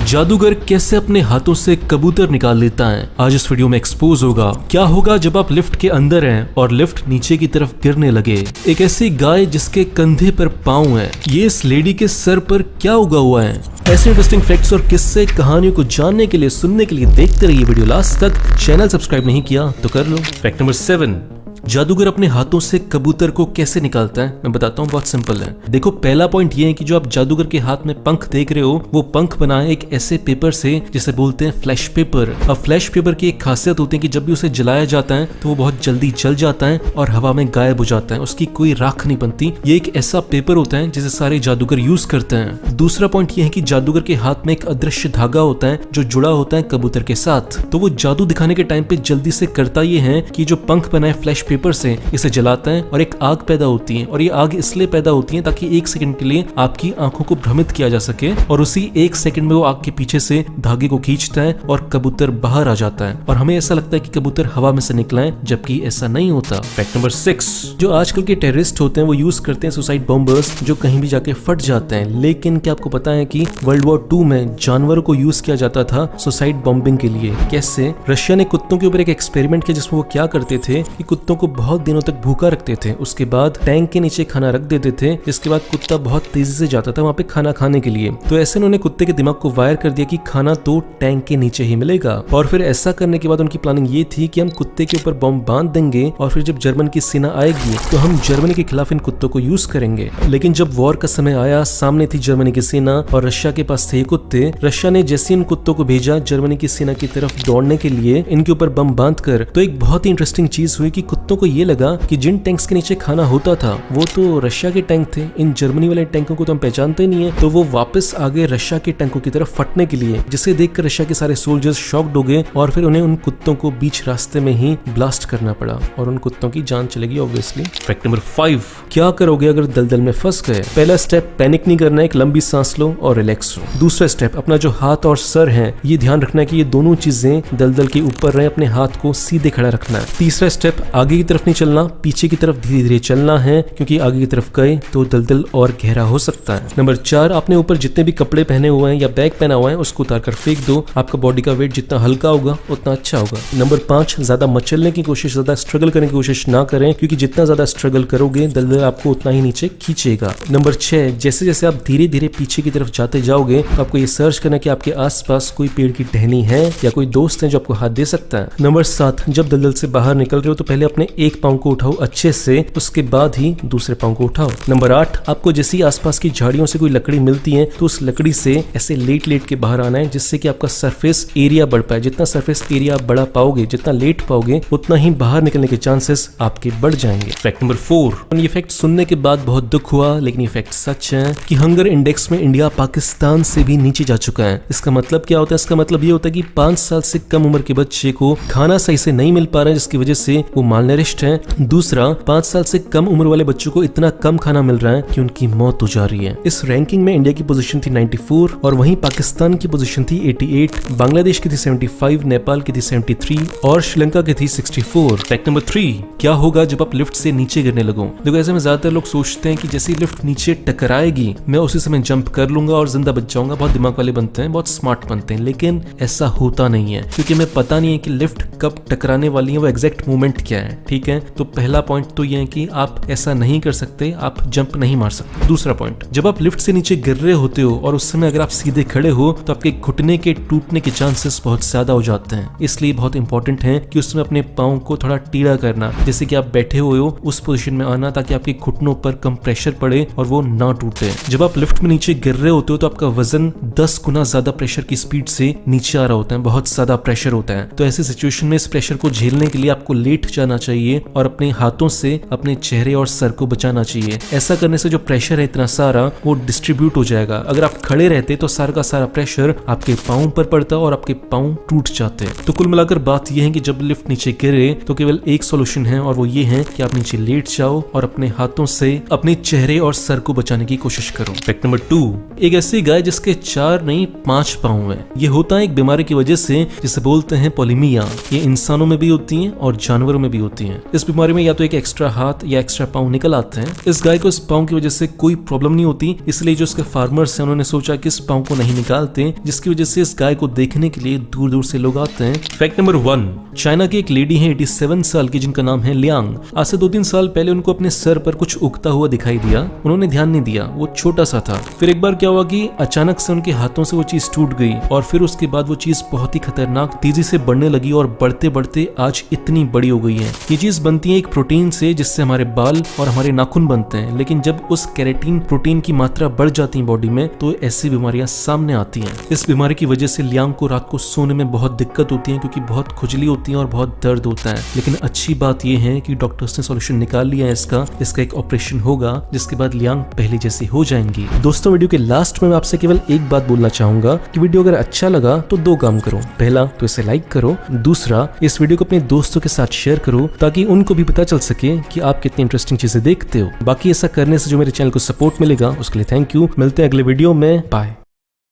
जादूगर कैसे अपने हाथों से कबूतर निकाल लेता है, आज इस वीडियो में एक्सपोज होगा। क्या होगा जब आप लिफ्ट के अंदर हैं और लिफ्ट नीचे की तरफ गिरने लगे। एक ऐसी गाय जिसके कंधे पर पाँव है, ये इस लेडी के सर पर क्या उगा हुआ है। ऐसे इंटरेस्टिंग फैक्ट्स और किस्से कहानियों को जानने के लिए, सुनने के लिए देखते रहिए वीडियो लास्ट तक। चैनल सब्सक्राइब नहीं किया तो कर लो। फैक्ट नंबर 7, जादूगर अपने हाथों से कबूतर को कैसे निकालता है, मैं बताता हूँ। बहुत सिंपल है। देखो, पहला पॉइंट ये है कि जो आप जादूगर के हाथ में पंख देख रहे हो, वो पंख बना है एक ऐसे पेपर से जिसे बोलते हैं फ्लैश पेपर। अब फ्लैश पेपर की एक खासियत होती है कि जब भी उसे जलाया जाता है तो वो बहुत जल्दी जल जाता है और हवा में गायब हो जाता है, उसकी कोई राख नहीं बनती। ये एक ऐसा पेपर होता है जिसे सारे जादूगर यूज करते हैं। दूसरा पॉइंट ये है कि जादूगर के हाथ में एक अदृश्य धागा होता है जो जुड़ा होता है कबूतर के साथ। तो वो जादू दिखाने के टाइम पे जल्दी से करता ये है कि जो पंख बना है फ्लैश पेपर से, इसे जलाता है और एक आग पैदा होती है। और ये आग इसलिए पैदा होती है ताकि 1 सेकंड के लिए आपकी आंखों को भ्रमित किया जा सके, और उसी 1 सेकंड में वो आग के पीछे से धागे को खींचता है और कबूतर बाहर आ जाता है। और हमें ऐसा लगता है कि कबूतर हवा में से निकला है, जबकि ऐसा नहीं होता। फैक्ट नंबर 6, जो आजकल के टेररिस्ट होते हैं वो यूज करते हैं सुसाइड बॉम्बर्स जो कहीं भी जाके फट जाते हैं। लेकिन क्या आपको पता है कि वर्ल्ड वॉर 2 में जानवरों को यूज किया जाता था सुसाइड बॉम्बिंग के लिए। कैसे? रशिया ने कुत्तों के ऊपर एक एक्सपेरिमेंट किया जिसमें वो क्या करते थे कि कुत्तों को बहुत दिनों तक भूखा रखते थे, उसके बाद टैंक के नीचे खाना रख देते थे, जिसके बाद कुत्ता बहुत तेजी से जाता था वहां पे खाना खाने के लिए। तो ऐसे उन्होंने कुत्ते के दिमाग को वायर कर दिया कि खाना तो टैंक के नीचे ही मिलेगा। और फिर ऐसा करने के बाद उनकी प्लानिंग ये थी कि हम कुत्ते के ऊपर बॉम्ब बांध देंगे और फिर जब जर्मन की सेना आएगी तो हम जर्मनी के खिलाफ इन कुत्तों को यूज करेंगे। लेकिन जब वॉर का समय आया, सामने थी जर्मनी की सेना और रशिया के पास थे कुत्ते। रशिया ने जैसे इन कुत्तों को भेजा जर्मनी की सेना की तरफ दौड़ने के लिए इनके ऊपर बम बांध कर, तो एक बहुत ही इंटरेस्टिंग चीज हुई कि कुत्तों को ये लगा कि जिन टैंक्स के नीचे खाना होता था वो तो रशिया के टैंक थे, इन जर्मनी वाले टैंकों को तो हम पहचानते नहीं है। तो वो वापस आ गए रशिया के टैंकों की तरफ फटने के लिए, जिसे देखकर रशिया के सारे सोल्जर्स शॉक्ड हो गए और फिर उन्हें उन कुत्तों को बीच रास्ते में ही ब्लास्ट करना पड़ा और उन कुत्तों की जान चलेगी ऑब्वियसली। फैक्ट नंबर 5, क्या करोगे अगर दलदल में फंस गए। पहला स्टेप, पैनिक नहीं करना है, एक लंबी सांस लो और रिलैक्स हो। दूसरा स्टेप, अपना जो हाथ और सर है ये ध्यान रखना है कि ये दोनों चीजें दलदल के ऊपर रहे, अपने हाथ को सीधे खड़ा रखना है। तीसरा स्टेप, आगे की तरफ नहीं चलना, पीछे की तरफ धीरे धीरे चलना है, क्योंकि आगे की तरफ गए तो दलदल और गहरा हो सकता है। नंबर 4, आपने ऊपर जितने भी कपड़े पहने हुए हैं या बैग पहना हुआ है उसको उतार कर फेंक दो। आपका बॉडी का वेट जितना हल्का होगा उतना अच्छा होगा। नंबर 5, ज्यादा मचलने की कोशिश, ज्यादा स्ट्रगल करने की कोशिश ना करें, क्योंकि जितना ज्यादा स्ट्रगल करोगे दलदल आपको उतना ही नीचे खींचेगा। नंबर 6, जैसे जैसे आप धीरे धीरे पीछे की तरफ जाते जाओगे तो आपको ये सर्च करना कि आपके आसपास कोई पेड़ की टहनी है या कोई दोस्त है जो आपको हाथ दे सकता है। नंबर 7, जब दलदल से बाहर निकल रहे हो तो पहले अपने एक पांव को उठाओ अच्छे से, उसके बाद ही दूसरे पांव को उठाओ। नंबर 8, आपको जैसे ही आसपास की झाड़ियों से कोई लकड़ी मिलती है तो उस लकड़ी से ऐसे लेट लेट के बाहर आना है, जिससे कि आपका सरफेस एरिया बढ़ पाए। जितना सरफेस एरिया आप बढ़ा पाओगे, जितना लेट पाओगे, उतना ही बाहर निकलने के चांसेस आपके बढ़ जाएंगे। फैक्ट नंबर 4, ये फैक्ट सुनने के बाद बहुत दुख हुआ, लेकिन ये फैक्ट सच है कि हंगर इंडेक्स में इंडिया पाकिस्तान से भी नीचे जा चुका है। इसका मतलब क्या होता है? इसका मतलब ये होता है कि 5 साल से कम उम्र के बच्चे को खाना सही से नहीं मिल पा रहा है, जिसकी वजह से वो मालनरिश्ड है। दूसरा, 5 साल से कम उम्र वाले बच्चों को इतना कम खाना मिल रहा है कि उनकी मौत हो जा रही है। इस रैंकिंग में इंडिया की पोजीशन थी 94 और वहीं पाकिस्तान की पोजीशन थी 88, बांग्लादेश की थी 75, नेपाल की थी 73 और श्रीलंका की थी 64। फैक्ट नंबर 3, क्या होगा जब आप लिफ्ट से नीचे गिरने लगो। देखो, ऐसे में ज्यादातर लोग सोचते हैं कि जैसे लिफ्ट नीचे टकराएगी मैं उसी समय जंप कर लूंगा और जिंदा बच जाऊंगा। बहुत दिमाग वाले बनते हैं, बहुत स्मार्ट बनते हैं, लेकिन ऐसा होता नहीं है, क्योंकि हमें पता नहीं है कि लिफ्ट कब टकराने वाली है, वो एग्जैक्ट मूवमेंट क्या है। ठीक है, तो पहला पॉइंट तो ये है कि आप ऐसा नहीं कर सकते, आप जंप नहीं मार सकते। दूसरा पॉइंट, जब आप लिफ्ट से नीचे गिर रहे होते हो और उस समय अगर आप सीधे खड़े हो तो आपके घुटने के टूटने के चांसेस बहुत ज्यादा हो जाते हैं। इसलिए बहुत इंपॉर्टेंट है कि उसमें अपने पाँव को थोड़ा टीढ़ा करना, जैसे कि आप बैठे हुए हो उस पोजीशन में आना, ताकि आपके घुटनों पर कम प्रेशर पड़े और वो ना टूटे। जब आप लिफ्ट में नीचे गिर रहे होते हो तो आपका वजन 10 गुना ज्यादा प्रेशर की स्पीड से नीचे आ रहा होता है, बहुत ज्यादा प्रेशर होता है। तो ऐसी सिचुएशन में इस प्रेशर को झेलने के लिए आपको लेट जाना चाहिए और अपने हाथों से अपने चेहरे और सर को बचाना चाहिए। ऐसा करने से जो प्रेशर है इतना सारा वो डिस्ट्रीब्यूट हो जाएगा। अगर आप खड़े रहते तो सारा का सारा प्रेशर आपके पाँव पर पड़ता और आपके पाँव टूट जाते। तो कुल मिलाकर बात यह है कि जब लिफ्ट नीचे गिरे तो केवल एक सॉल्यूशन है और वो ये है कि आप नीचे लेट जाओ और अपने हाथों से अपने चेहरे और सर को बचाने की कोशिश करो। फैक्ट नंबर 2, एक ऐसी गाय जिसके 4 नहीं 5 पाँव है। ये होता है एक बीमारी की वजह से जिसे बोलते हैं पोलिमिया। ये इंसानों में भी होती है और जानवरों में भी होती होती हैं। इस बीमारी में या तो एक एक्स्ट्रा हाथ या एक्स्ट्रा पाँव निकल आते हैं। इस गाय को इस पाँव की वजह से कोई प्रॉब्लम नहीं होती, इसलिए जो इसके फार्मर्स हैं उन्होंने सोचा कि इस पाँव को नहीं निकालते, जिसकी वजह से इस गाय को देखने के लिए दूर दूर से लोग आते हैं। फैक्ट नंबर 1, चाइना की एक लेडी है 87 साल की, जिनका नाम है लियांग। आज से 2-3 साल पहले उनको अपने सर पर कुछ उगता हुआ दिखाई दिया। उन्होंने ध्यान नहीं दिया, वो छोटा सा था। फिर एक बार क्या हुआ कि अचानक से उनके हाथों से वो चीज टूट गई और फिर उसके बाद वो चीज बहुत ही खतरनाक तेजी से बढ़ने लगी और बढ़ते बढ़ते आज इतनी बड़ी हो गई है। ये चीज बनती है एक प्रोटीन से, जिससे हमारे बाल और हमारे नाखून बनते हैं, लेकिन जब उस केराटिन प्रोटीन की मात्रा बढ़ जाती है बॉडी में तो ऐसी बीमारियां सामने आती हैं। इस बीमारी की वजह से लियांग को रात को सोने में बहुत दिक्कत होती है, क्योंकि बहुत खुजली होती है और बहुत दर्द होता है। लेकिन अच्छी बात यह है कि डॉक्टर्स ने सॉल्यूशन निकाल लिया है इसका एक ऑपरेशन होगा, जिसके बाद लियांग पहले जैसी हो जाएंगी। दोस्तों, वीडियो के लास्ट में मैं आपसे केवल एक बात बोलना चाहूंगा कि वीडियो अगर अच्छा लगा तो 2 काम करो। पहला तो इसे लाइक करो, दूसरा इस वीडियो को अपने दोस्तों के साथ शेयर करो, ताकि उनको भी पता चल सके कि आप कितनी इंटरेस्टिंग चीजें देखते हो। बाकी ऐसा करने से जो मेरे चैनल को सपोर्ट मिलेगा उसके लिए थैंक यू। मिलते हैं अगले वीडियो में, बाय।